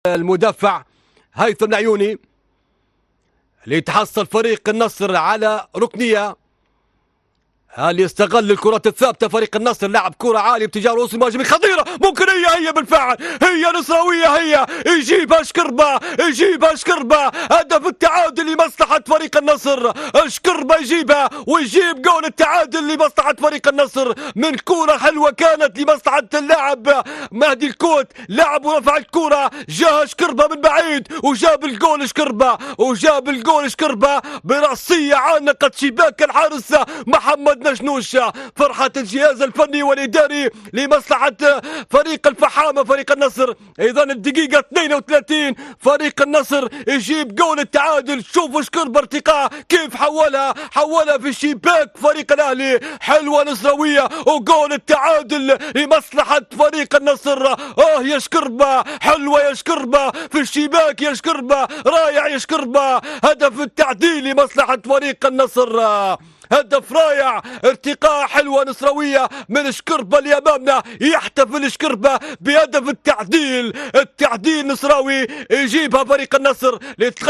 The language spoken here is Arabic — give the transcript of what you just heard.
المدافع هيثم العيوني ليتحصل فريق النصر على ركنية. هل يستغل الكرات الثابتة فريق النصر؟ لعب كرة عالية باتجاه رؤوس المهاجمين خطيرة، ممكن هي بالفعل هي نصراوية، هي يجيبها شكربة، يجيبها شكربة، هدف التعادل لمصلحة فريق النصر. شكربة يجيبها ويجيب جول التعادل لمصلحة فريق النصر من كرة حلوة كانت لمصلحة اللاعب مهدي الكوت. لعب ورفع الكرة، جاها شكربة من بعيد وجاب الجول شكربة، وجاب الجول شكربة برأسية عانقت شباك الحارس محمد نشنوش. فرحة الجهاز الفني والإداري لمصلحة فريق الفحامة فريق النصر. إذا الدقيقة 32 فريق النصر يجيب جول التعادل. شوفوا شكربة ارتقاء كيف حولها في شباك فريق الأهلي، حلوة نصراوية وجول التعادل لمصلحة فريق النصر. يا شكربة، حلوة يا شكربة في الشباك يا شكربة، رائع يا شكربة. هدف التعديل لمصلحة فريق النصر، هدف رائع، ارتقاء حلوة نصراوية من شكربة اللي امامنا. يحتفل شكربة بهدف التعديل نصراوي يجيبها فريق النصر.